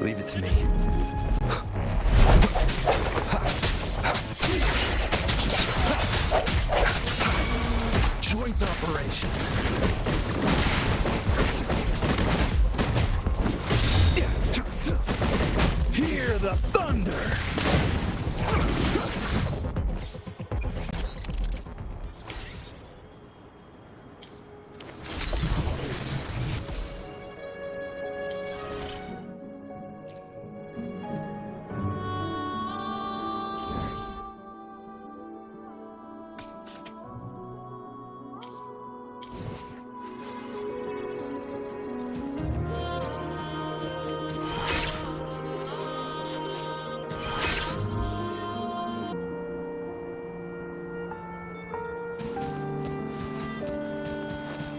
Leave it to me. Joint operation. Hear the thunder!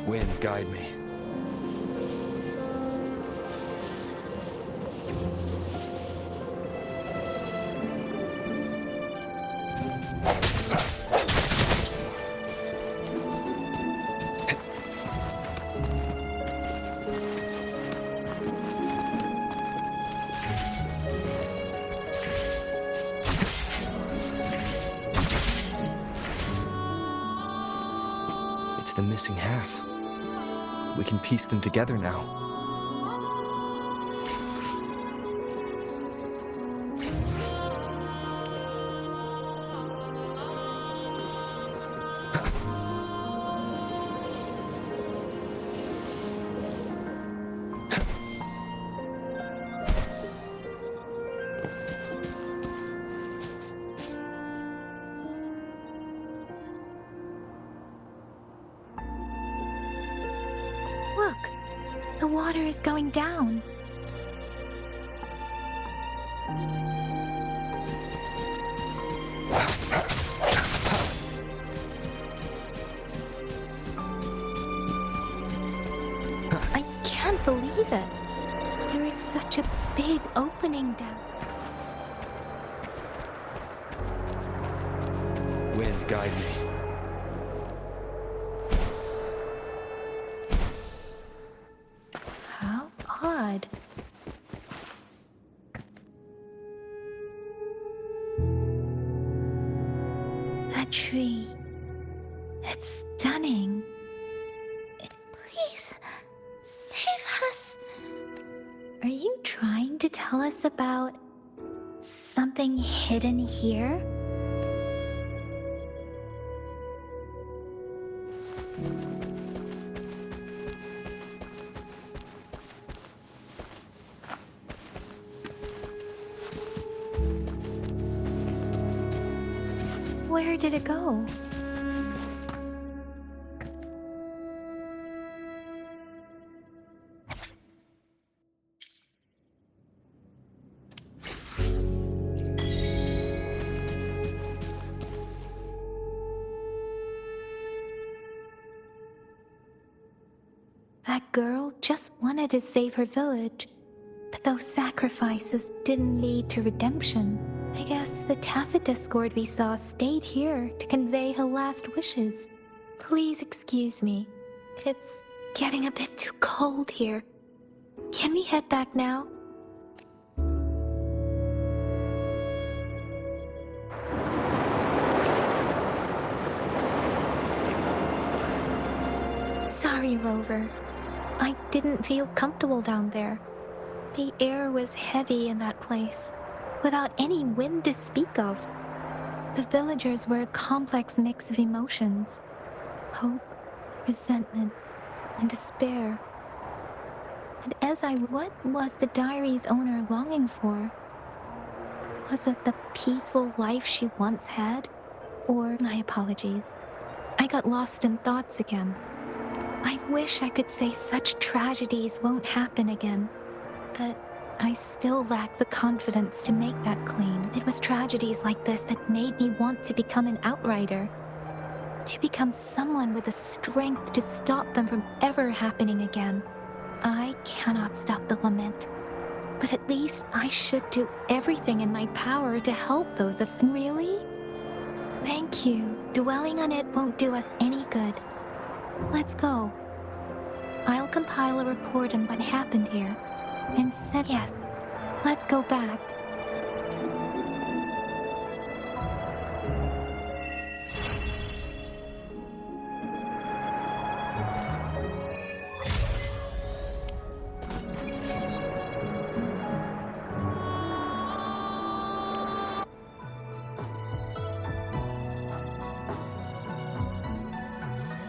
Wind, guide me. It's the missing half. We can piece them together now. Look, the water is going down. I can't believe it. There is such a big opening down. Wind, guide me. How odd. That tree. It's stunning. Please, save us. Are you trying to tell us about something hidden here? Where did it go? That girl just wanted to save her village, but those sacrifices didn't lead to redemption. I guess the tacit discord we saw stayed here to convey her last wishes. Please excuse me. It's getting a bit too cold here. Can we head back now? Sorry, Rover. I didn't feel comfortable down there. The air was heavy in that place, without any wind to speak of. The villagers were a complex mix of emotions: hope, resentment, and despair. And what was the diary's owner longing for? Was it the peaceful life she once had? Or, my apologies, I got lost in thoughts again. I wish I could say such tragedies won't happen again, but I still lack the confidence to make that claim. It was tragedies like this that made me want to become an outrider, to become someone with the strength to stop them from ever happening again. I cannot stop the lament, but at least I should do everything in my power to help those affected. Really? Thank you. Dwelling on it won't do us any good. Let's go. I'll compile a report on what happened here and send. Yes, Let's go back.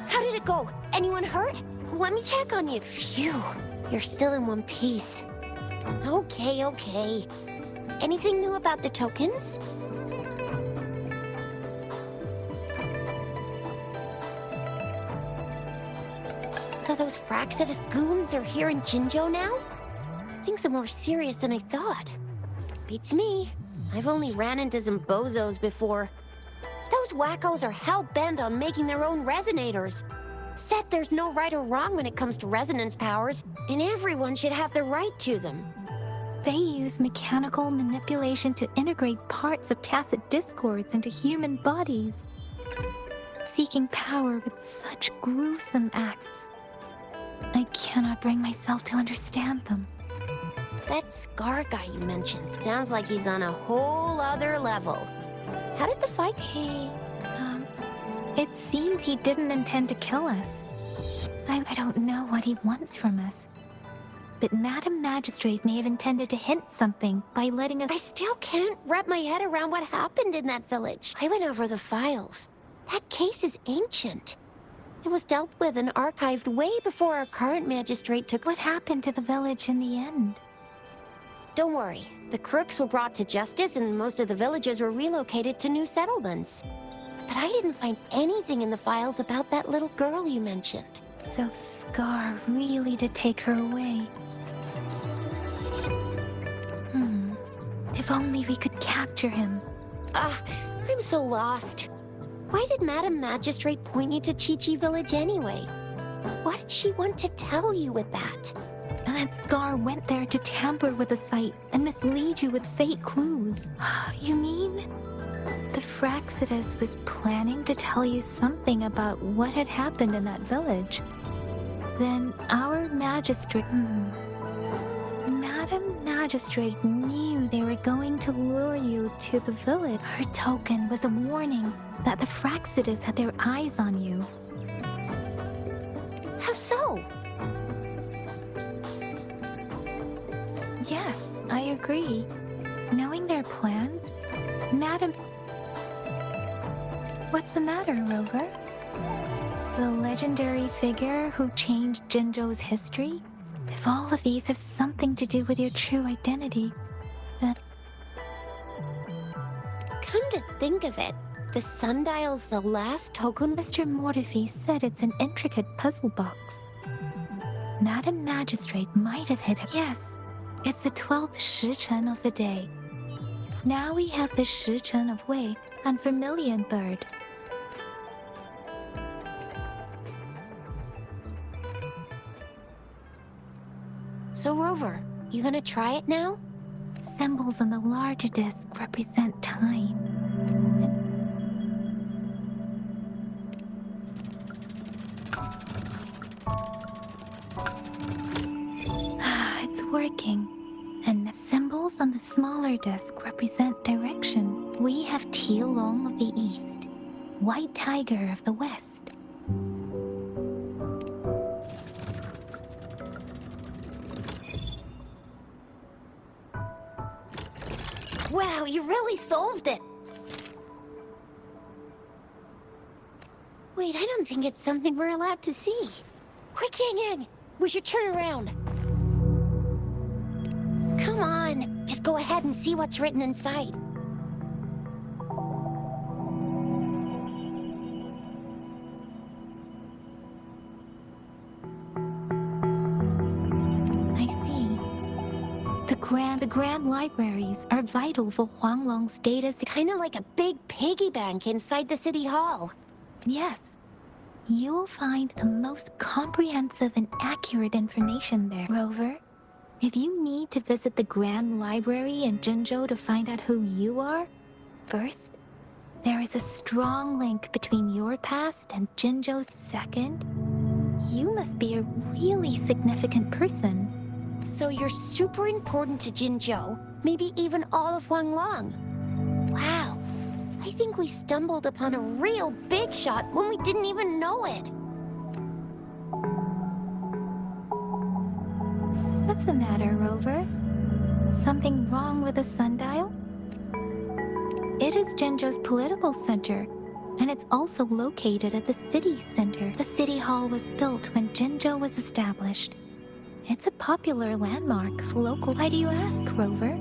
How did it go? Anyone hurt? Let me check on you. Phew, you're still in one piece. Okay. Anything new about the tokens? So those Fraxidus goons are here in Jinzhou now? Things are more serious than I thought. Beats me. I've only ran into some bozos before. Those wackos are hell-bent on making their own resonators. Said there's no right or wrong when it comes to resonance powers, and everyone should have the right to them. They use mechanical manipulation to integrate parts of tacit discords into human bodies, seeking power with such gruesome acts. I cannot bring myself to understand them. That Scar guy you mentioned sounds like he's on a whole other level. How did the fight? It seems he didn't intend to kill us. I don't know what he wants from us. But Madam Magistrate may have intended to hint something by letting us— I still can't wrap my head around what happened in that village. I went over the files. That case is ancient. It was dealt with and archived way before our current magistrate took— What happened to the village in the end? Don't worry. The crooks were brought to justice and most of the villagers were relocated to new settlements. But I didn't find anything in the files about that little girl you mentioned. So Scar really did take her away. If only we could capture him. I'm so lost. Why did Madam Magistrate point you to Chi-Chi Village anyway? What did she want to tell you with that? And that Scar went there to tamper with the site and mislead you with fake clues. You mean? The Fraxidus was planning to tell you something about what had happened in that village. Then our magistrate... Madam Magistrate knew they were going to lure you to the village. Her token was a warning that the Fraxidus had their eyes on you. How so? Yes, I agree. Knowing their plans, Madam... What's the matter, Rover? The legendary figure who changed Jinzhou's history? If all of these have something to do with your true identity, then... Come to think of it, the sundial's the last token. Mr. Mortefi said it's an intricate puzzle box. Madam Magistrate might have hit it. Yes, it's the 12th shichen of the day. Now we have the shichen of Wei and Vermilion Bird. So Rover, you gonna try it now? Symbols on the larger disc represent time. It's working. And symbols on the smaller disc represent direction. We have Tielong of the east, White Tiger of the west. Wow, you really solved it! Wait, I don't think it's something we're allowed to see. Quick, Yang Yang! We should turn around. Come on, just go ahead and see what's written inside. I see. The grand libraries are vital for Huanglong's data. Kinda like a big piggy bank inside the city hall. Yes. You will find the most comprehensive and accurate information there. Rover, if you need to visit the Grand Library in Jinzhou to find out who you are, first, there is a strong link between your past and Jinzhou's. Second, you must be a really significant person. So you're super important to Jinzhou, maybe even all of Huanglong. Wow, I think we stumbled upon a real big shot when we didn't even know it. What's the matter, Rover? Something wrong with the sundial? It is Jinzhou's political center, and it's also located at the city center. The city hall was built when Jinzhou was established. It's a popular landmark for local. Why do you ask, Rover?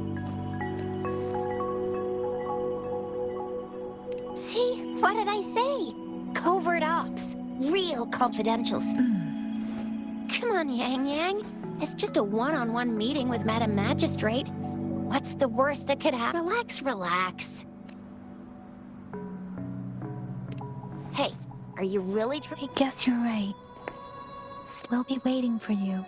See, what did I say? Covert ops, real confidential. Come on, Yang Yang. It's just a one-on-one meeting with Madam Magistrate. What's the worst that could happen? Relax, relax. Hey, are you really I guess you're right. We'll be waiting for you.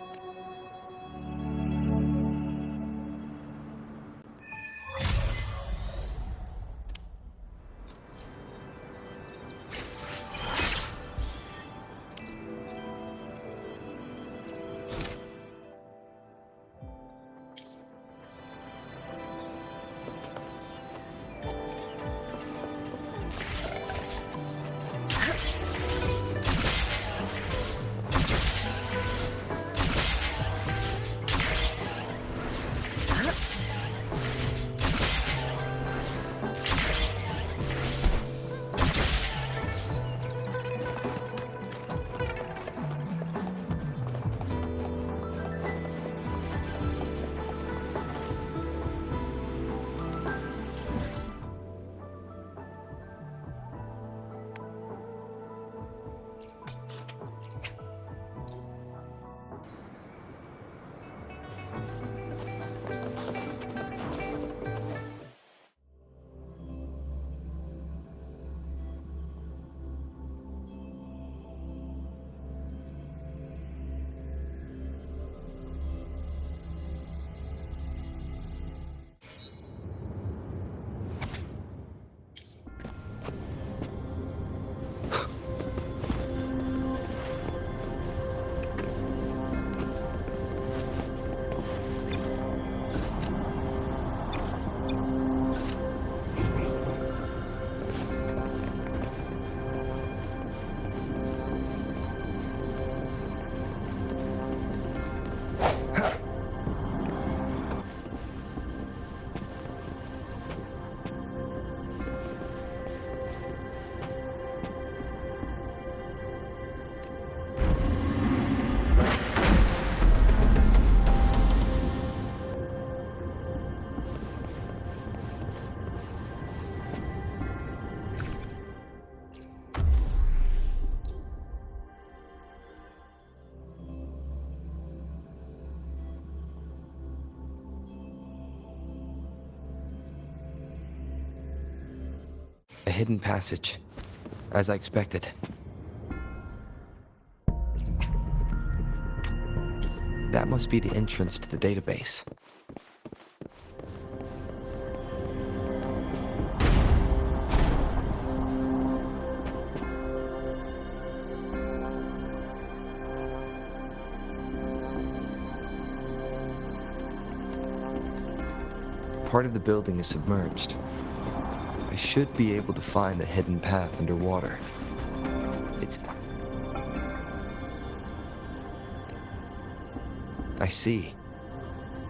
A hidden passage, as I expected. That must be the entrance to the database. Part of the building is submerged. I should be able to find the hidden path underwater. I see.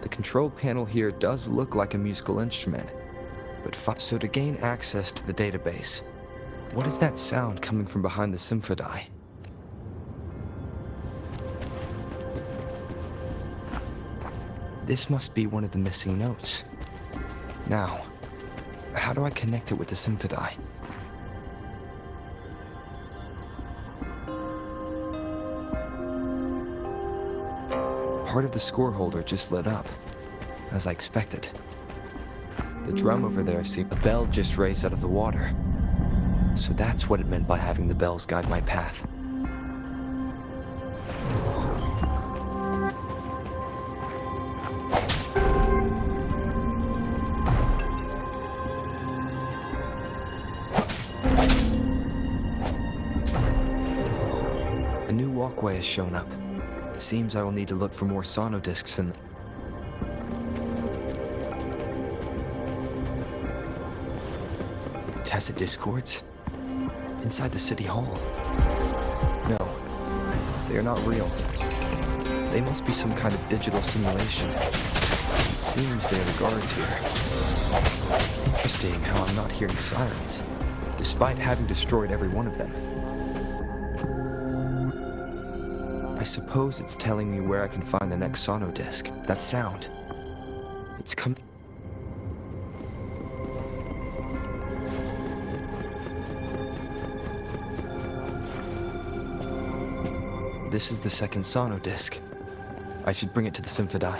The control panel here does look like a musical instrument, but so to gain access to the database, what is that sound coming from behind the symphony? This must be one of the missing notes. Now, how do I connect it with the symphony? Part of the score holder just lit up, as I expected. The drum over there, see, a bell just raised out of the water. So that's what it meant by having the bells guide my path. A new walkway has shown up. It seems I will need to look for more sono discs and... acid discords? Inside the city hall? No, they are not real. They must be some kind of digital simulation. It seems they are the guards here. Interesting how I'm not hearing sirens, despite having destroyed every one of them. I suppose it's telling me where I can find the next sono disc. That sound. It's coming. This is the second sono disc. I should bring it to the Symphodi.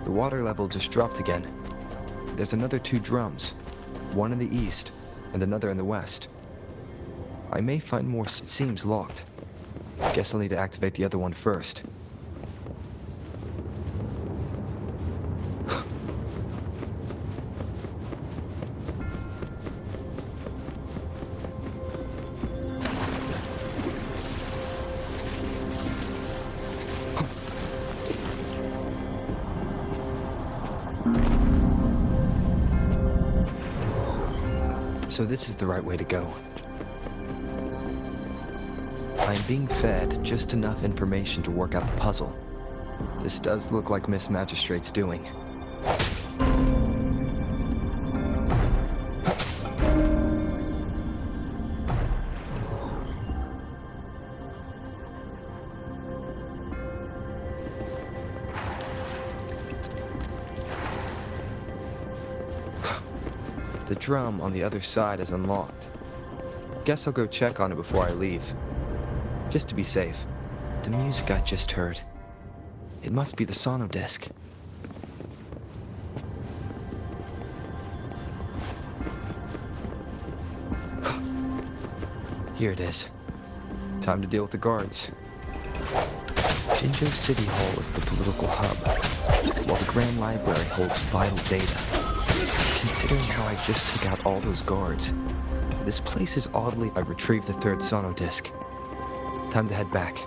The water level just dropped again. There's another 2 drums, one in the east and another in the west. I may find more. It seems locked. Guess I'll need to activate the other one first. So this is the right way to go. I'm being fed just enough information to work out the puzzle. This does look like Miss Magistrate's doing. The drum on the other side is unlocked. Guess I'll go check on it before I leave. Just to be safe. The music I just heard. It must be the sono disc. Here it is. Time to deal with the guards. Jinzhou City Hall is the political hub, while the Grand Library holds vital data. Considering how I just took out all those guards, this place is oddly... I've retrieved the 3rd sono disc. Time to head back.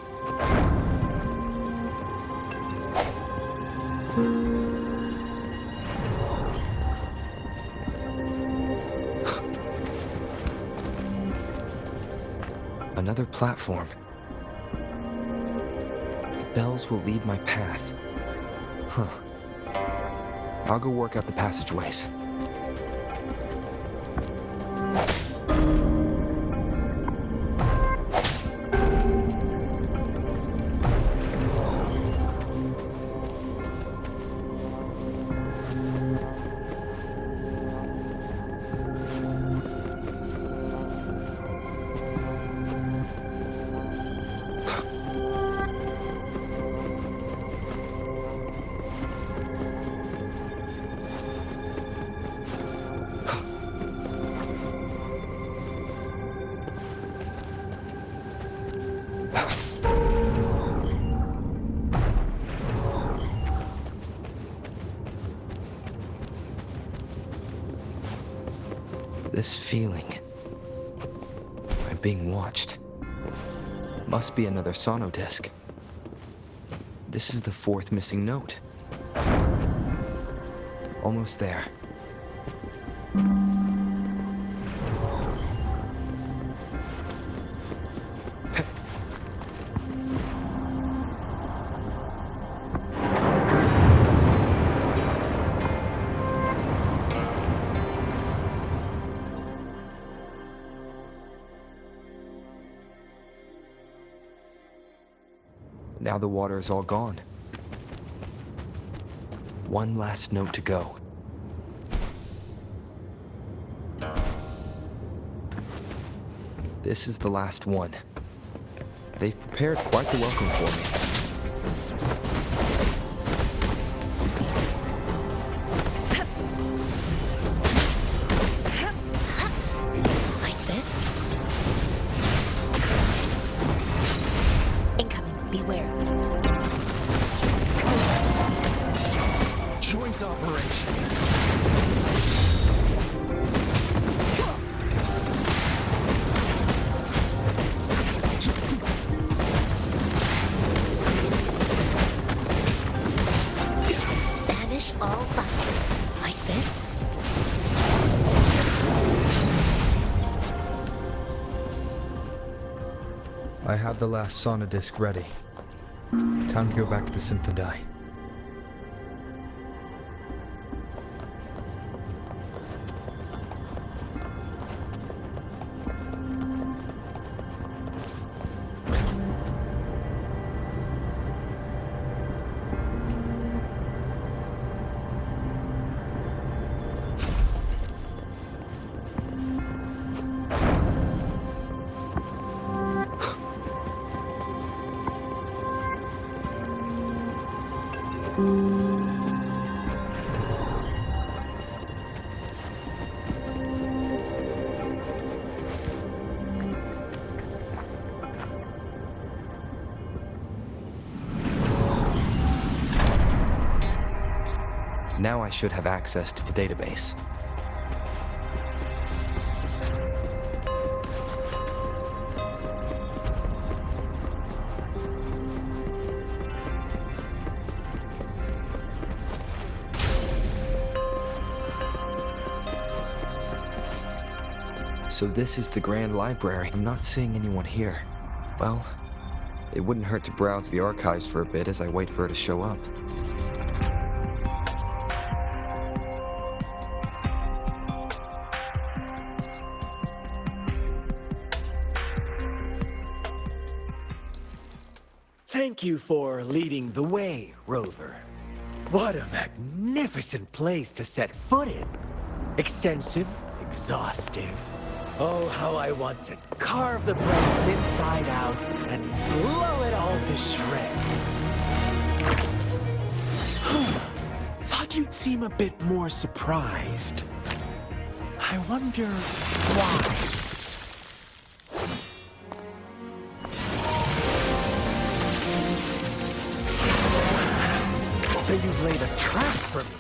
Another platform. The bells will lead my path. Huh. I'll go work out the passageways. This feeling. I'm being watched. Must be another sono disc. This is the 4th missing note. Almost there. Now the water is all gone. One last note to go. This is the last one. They've prepared quite the welcome for me. Joint operation. Banish all bugs. Like this? I have the last sauna disc ready. Time to go back to the Symphony. Now I should have access to the database. So this is the Grand Library. I'm not seeing anyone here. Well, it wouldn't hurt to browse the archives for a bit as I wait for her to show up. Thank you for leading the way, Rover. What a magnificent place to set foot in. Extensive, exhaustive. Oh, how I want to carve the place inside out and blow it all to shreds. Thought you'd seem a bit more surprised. I wonder why. So you've laid a trap for me.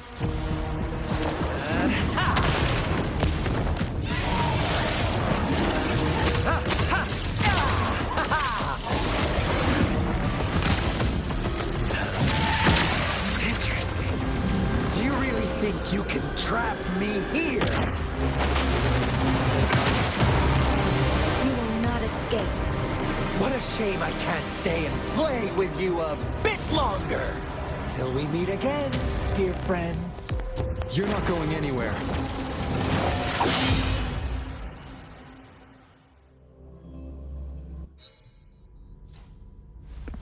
Interesting. Do you really think you can trap me here? You will not escape. What a shame I can't stay and play with you a bit longer. Till we meet again, dear friends. You're not going anywhere.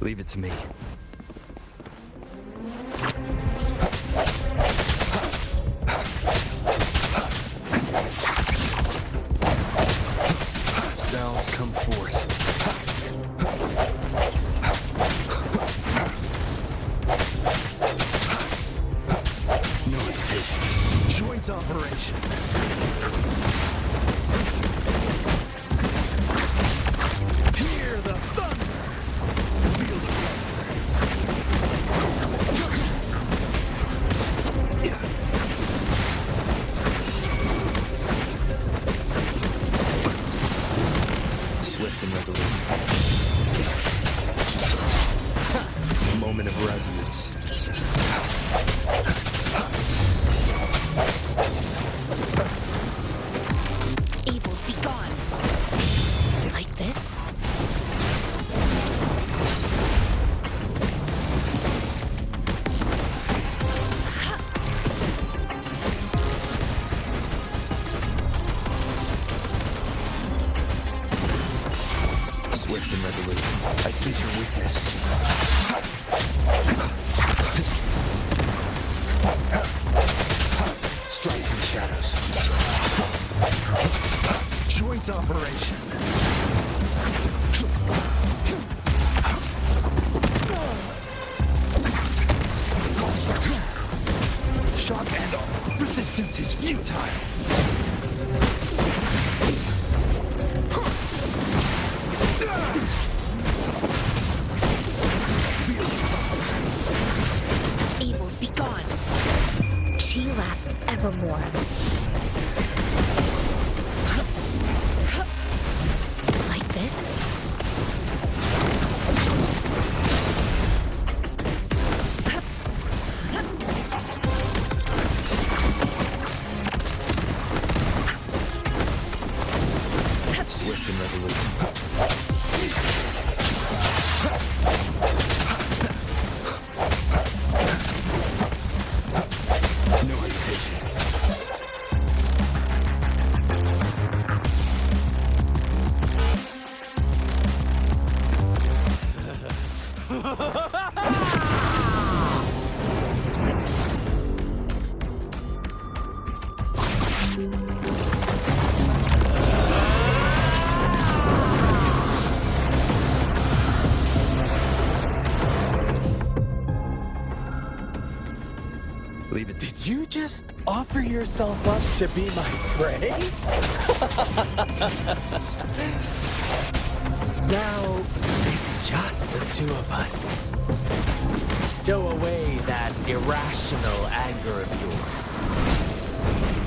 Leave it to me. Cells come forth. No hesitation. Joint operation. Hear the thunder. Feel the Swift and resolute. Moment of resonance. Evils be gone. Like this? Swift and resolute. I sense your weakness. Strike from the shadows. joint operation. Shock and all. Resistance is futile. Evils be gone. She lasts evermore. Like this? Swift and resolute. No hesitation. Leave it. Did you just offer yourself up to be my prey? Now, it's just the two of us. Stow away that irrational anger of yours.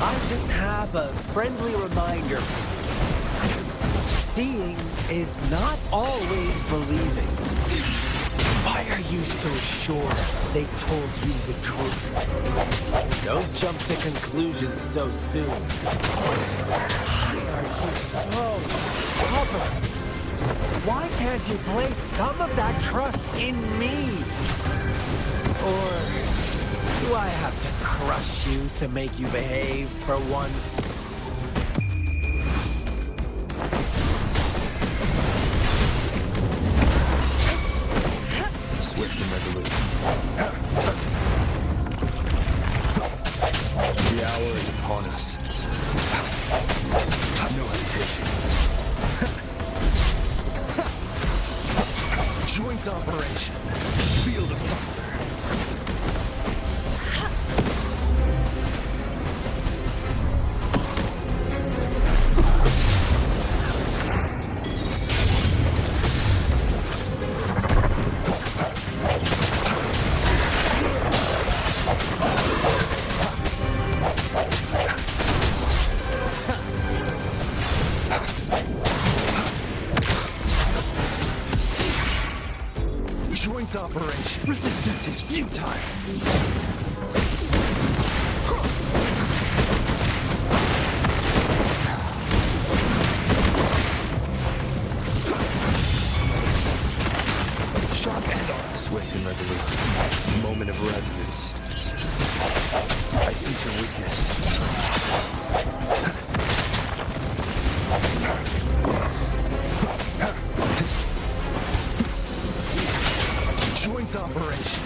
I just have a friendly reminder. Seeing is not always believing. Why are you so sure they told you the truth? Don't jump to conclusions so soon. Why are you so stubborn? Why can't you place some of that trust in me? Or do I have to crush you to make you behave for once? Swift and resolute. The hour is upon us. No hesitation. Joint operation. Field of thunder. Joint operation. Resistance is futile. Shock and arm. Swift and resolute. Moment of resonance. I sense your weakness. Joint operation.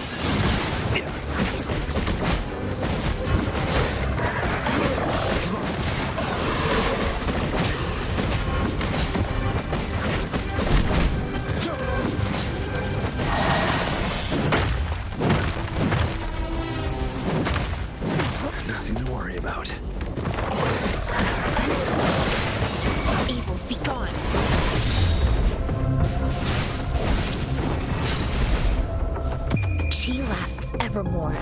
Nothing to worry about. Evils be gone. She lasts evermore.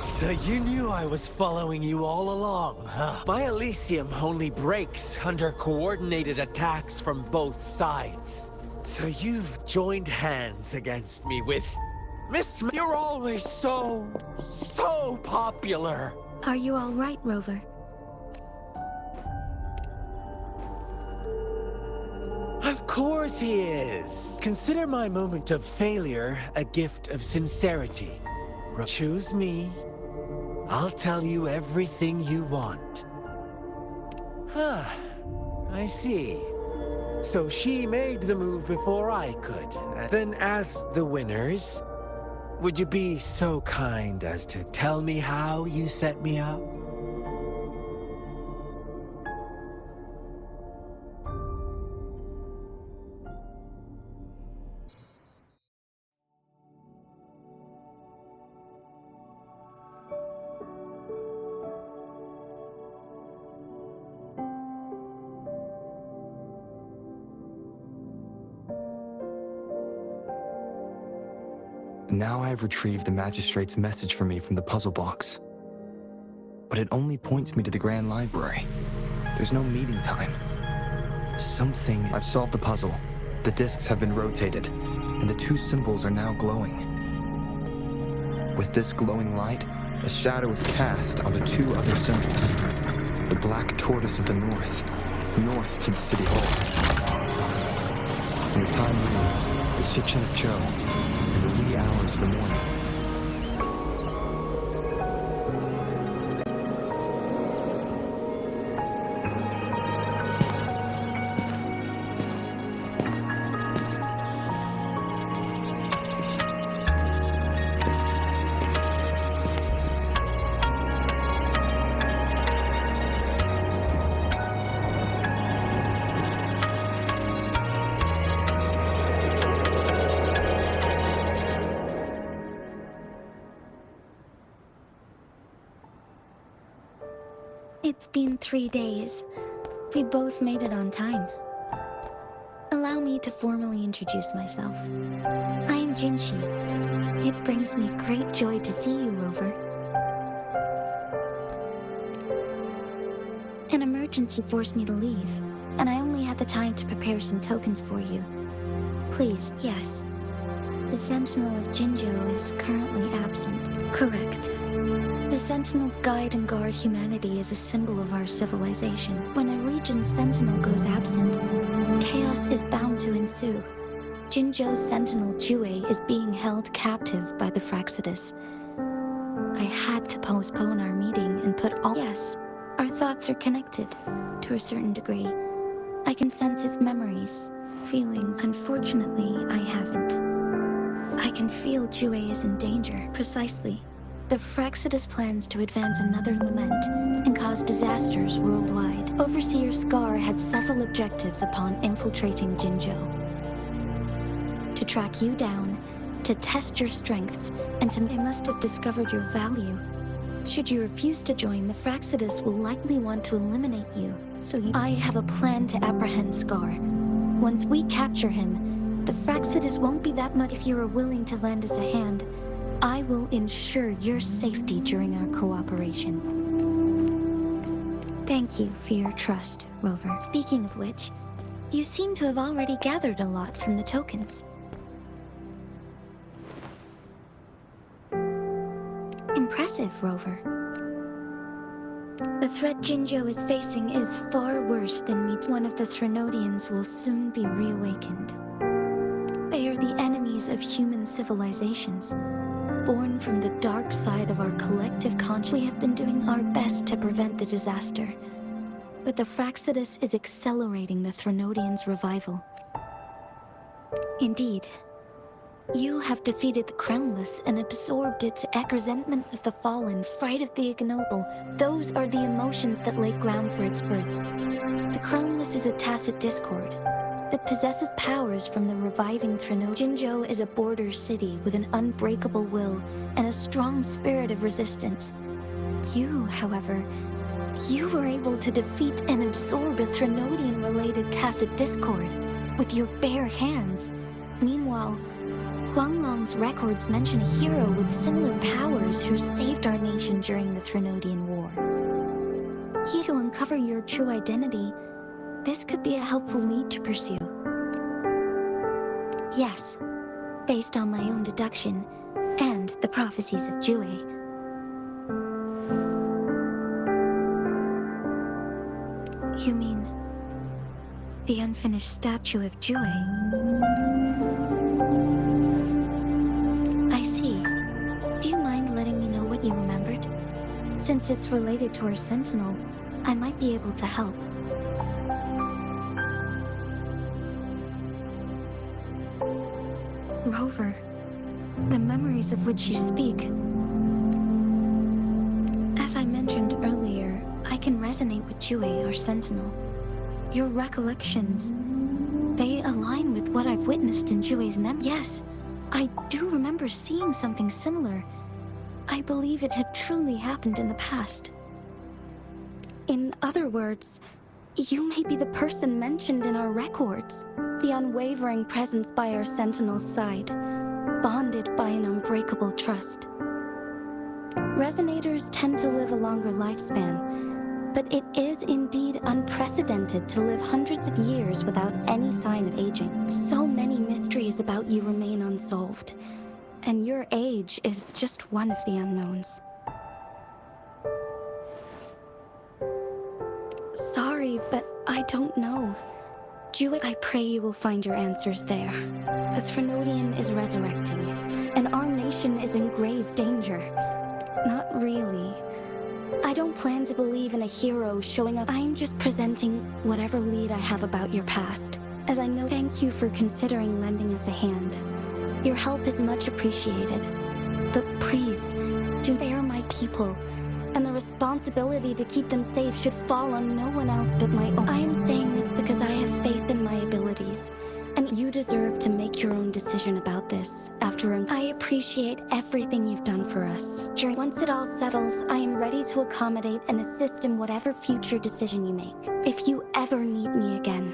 So you knew I was following you all along, huh? My Elysium only breaks under coordinated attacks from both sides. So you've joined hands against me with... Miss, you're always so popular. Are you all right, Rover? Of course he is. Consider my moment of failure a gift of sincerity, Choose me. I'll tell you everything you want. Huh. I see. So she made the move before I could. Then as the winners, would you be so kind as to tell me how you set me up? Now I have retrieved the magistrate's message for me from the puzzle box. But it only points me to the Grand Library. There's no meeting time. I've solved the puzzle. The discs have been rotated, and the two symbols are now glowing. With this glowing light, a shadow is cast onto two other symbols. The black tortoise of the north to the city hall. And the time reads the Shikshan of Cho in the wee hours of the morning. It's been 3 days. We both made it on time. Allow me to formally introduce myself. I am Jinshi. It brings me great joy to see you, Rover. An emergency forced me to leave, and I only had the time to prepare some tokens for you. Please, yes. The Sentinel of Jinjo is currently absent. Correct. The Sentinels guide and guard humanity as a symbol of our civilization. When a region's Sentinel goes absent, chaos is bound to ensue. Jinjo's Sentinel Jue is being held captive by the Fraxidus. I had to postpone our meeting and put all— Yes, our thoughts are connected, to a certain degree. I can sense his memories, feelings. Unfortunately, I haven't. I can feel Jue is in danger. Precisely. The Fraxidus plans to advance another lament and cause disasters worldwide. Overseer Scar had several objectives upon infiltrating Jinjo. To track you down, to test your strengths, and they must have discovered your value. Should you refuse to join, the Fraxidus will likely want to eliminate you, I have a plan to apprehend Scar. Once we capture him, the Fraxidus won't be that much. If you are willing to lend us a hand, I will ensure your safety during our cooperation. Thank you for your trust, Rover. Speaking of which, you seem to have already gathered a lot from the tokens. Impressive, Rover. The threat Jinjo is facing is far worse than meets. One of the Threnodians will soon be reawakened. They are the enemies of human civilizations. Born from the dark side of our collective conscience, we have been doing our best to prevent the disaster. But the Fraxidus is accelerating the Threnodians' revival. Indeed, you have defeated the Crownless and absorbed its resentment of the fallen, fright of the ignoble. Those are the emotions that lay ground for its birth. The Crownless is a tacit discord that possesses powers from the reviving Threnodian. Jinjo is a border city with an unbreakable will and a strong spirit of resistance. You, however, you were able to defeat and absorb a Threnodian-related tacit discord with your bare hands. Meanwhile, Huanglong's records mention a hero with similar powers who saved our nation during the Threnodian War. To uncover your true identity, this could be a helpful lead to pursue. Yes, based on my own deduction and the prophecies of Jue. You mean the unfinished statue of Jue? I see. Do you mind Since it's related to our sentinel, I might be able to help. Rover, the memories of which you speak. As I mentioned earlier, I can resonate with Jue, our sentinel. Your recollections, they align with what I've witnessed in Jue's memory. Yes, I do remember seeing something similar. I believe it had truly happened in the past. In other words, you may be the person mentioned in our records. The unwavering presence by our sentinel's side, bonded by an unbreakable trust. Resonators tend to live a longer lifespan, but it is indeed unprecedented to live hundreds of years without any sign of aging. So many mysteries about you remain unsolved, and your age is just one of the unknowns. Sorry, but I don't know. Jue, I pray you will find your answers there. The Threnodian is resurrecting, and our nation is in grave danger. Not really. I don't plan to believe in a hero showing up. I'm just presenting whatever lead I have about your past. As I know, thank you for considering lending us a hand. Your help is much appreciated. But please, do spare my people, and the responsibility to keep them safe should fall on no one else but my own. I am saying this because I have faith in my abilities, and you deserve to make your own decision about this. I appreciate everything you've done for us. Once it all settles, I am ready to accommodate and assist in whatever future decision you make. If you ever need me again,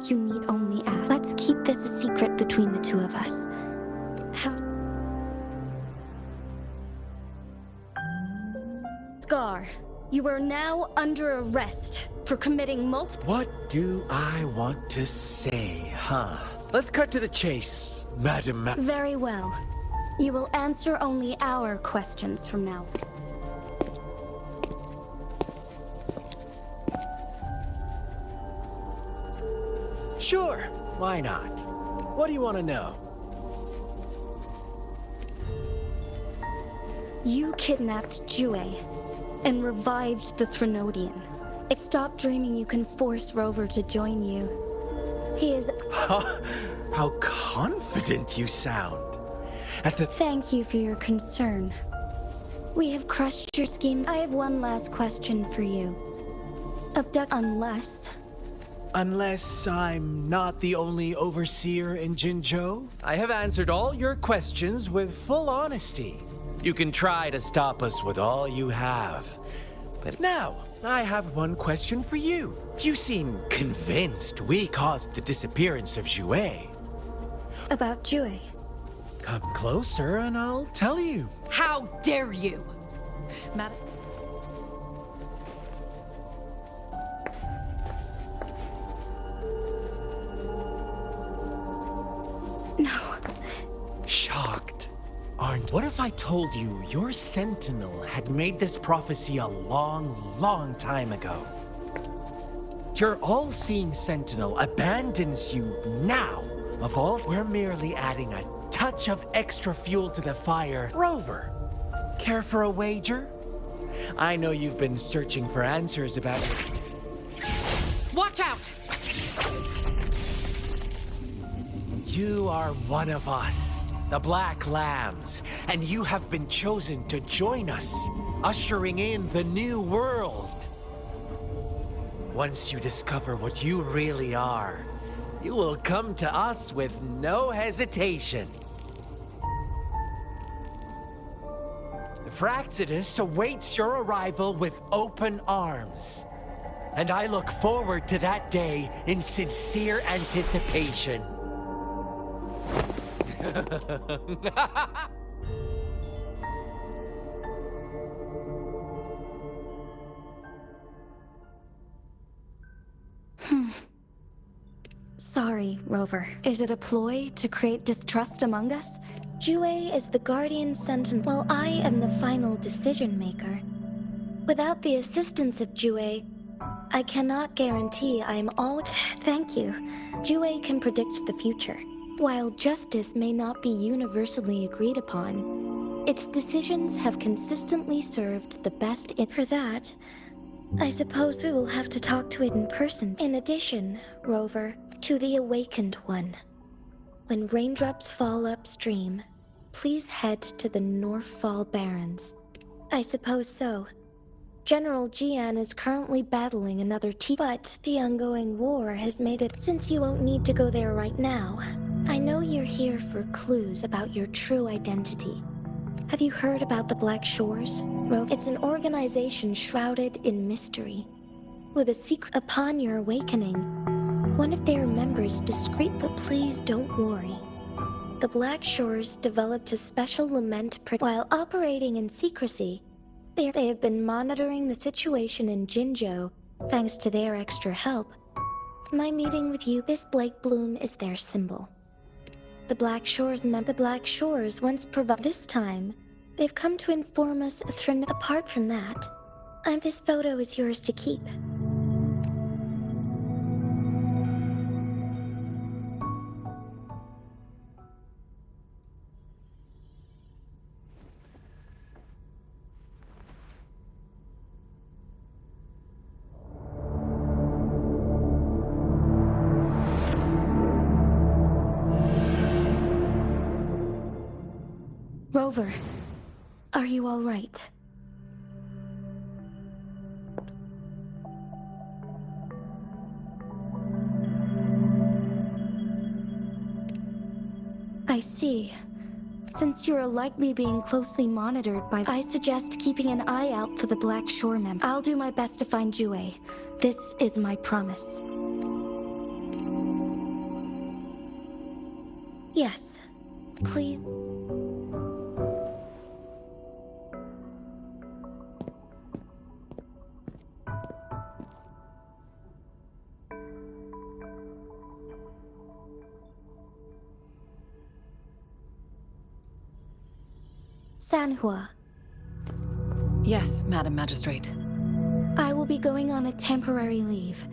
you need only ask. Let's keep this a secret between the two of us. Scar, you are now under arrest for committing multiple— What do I want to say, huh? Let's cut to the chase, Madam Very well. You will answer only our questions from now. Sure, why not? What do you want to know? You kidnapped Jue and revived the Threnodian. Stop dreaming you can force Rover to join you. He is— How confident you sound. Thank you for your concern. We have crushed your scheme. I have one last question for you. Unless I'm not the only overseer in Jinzhou, I have answered all your questions with full honesty. You can try to stop us with all you have. But now, I have one question for you. You seem convinced we caused the disappearance of Jue. About Jue. Come closer and I'll tell you. How dare you! Madam. No. Shocked, aren't? What if I told you your sentinel had made this prophecy a long, long time ago? Your all-seeing sentinel abandons you now. Of all, we're merely adding a touch of extra fuel to the fire. Rover, care for a wager? I know you've been searching for answers about it. Watch out! You are one of us, the Black Lambs, and you have been chosen to join us, ushering in the new world. Once you discover what you really are, you will come to us with no hesitation. The Fraxidus awaits your arrival with open arms, and I look forward to that day in sincere anticipation. Sorry, Rover. Is it a ploy to create distrust among us? Jue is the guardian sentinel, while I am the final decision maker. Without the assistance of Jue, I cannot guarantee I am all— Thank you. Jue can predict the future. While justice may not be universally agreed upon, Its decisions have consistently served the best for that. I suppose we will have to talk to it in person. In addition, Rover, to the Awakened One. When raindrops fall upstream, please head to the Northfall Barrens. I suppose so. General Jian is currently battling another but the ongoing war has made it. Since you won't need to go there right now, I know you're here for clues about your true identity. Have you heard about the Black Shores? It's an organization shrouded in mystery. With a secret upon your awakening, one of their members but please don't worry. The Black Shores developed a special lament while operating in secrecy. They have been monitoring the situation in Jinzhou, thanks to their extra help. My meeting with you, this Blake Bloom is their symbol. The Black Shores once provided. This time, they've come to inform us apart from that, this photo is yours to keep. Rover, are you all right? I see. Since you are likely being closely monitored by I suggest keeping an eye out for the Black Shore member. I'll do my best to find Jue. This is my promise. Yes. Please. Sanhua. Yes, Madam Magistrate. I will be going on a temporary leave.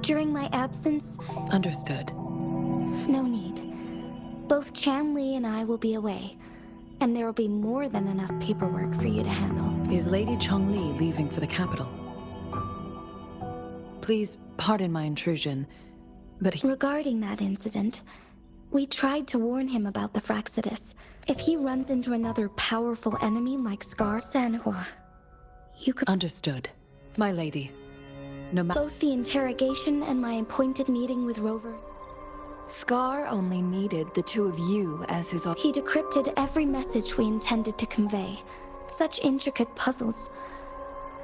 During my absence... Understood. No need. Both Chanli and I will be away, and there will be more than enough paperwork for you to handle. Is Lady Chongli leaving for the capital? Please pardon my intrusion, but Regarding that incident, we tried to warn him about the Fraxidus. If he runs into another powerful enemy like Scar Sanhua, you could... Understood. My lady. No matter... Both the interrogation and my appointed meeting with Rover... Scar only needed the two of you as his... He decrypted every message we intended to convey. Such intricate puzzles.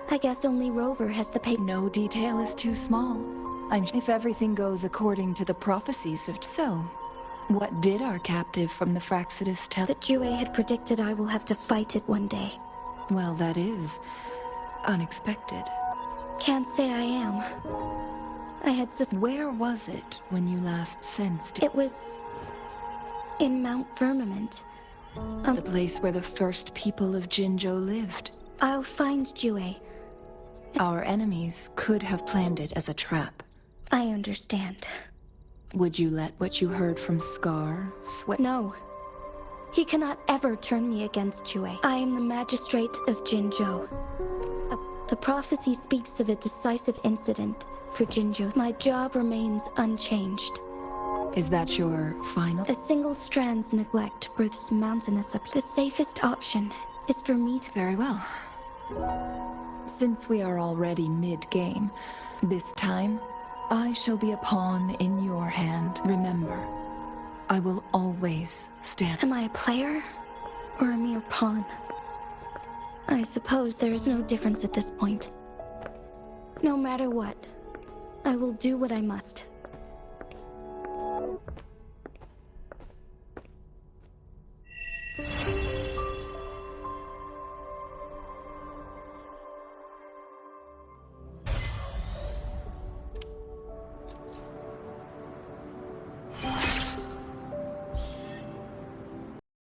I guess only Rover has the paper. No detail is too small. If everything goes according to the prophecies of... So, what did our captive from the Fraxidus tell? That Jue had predicted I will have to fight it one day. Well, that is... unexpected. Can't say I am. I had Where was it when you last sensed it? It was... in Mount Firmament. The place where the first people of Jinzhou lived. I'll find Jue. Our enemies could have planned it as a trap. I understand. Would you let what you heard from Scar sweat? No. He cannot ever turn me against Jue. I am the magistrate of Jinzhou. The prophecy speaks of a decisive incident for Jinzhou. My job remains unchanged. Is that your final? A single strand's neglect births mountainous up. The safest option is for me to... Very well. Since we are already mid-game, this time, I shall be a pawn in your hand. Remember, I will always stand. Am I a player or a mere pawn? I suppose there is no difference at this point. No matter what, I will do what I must.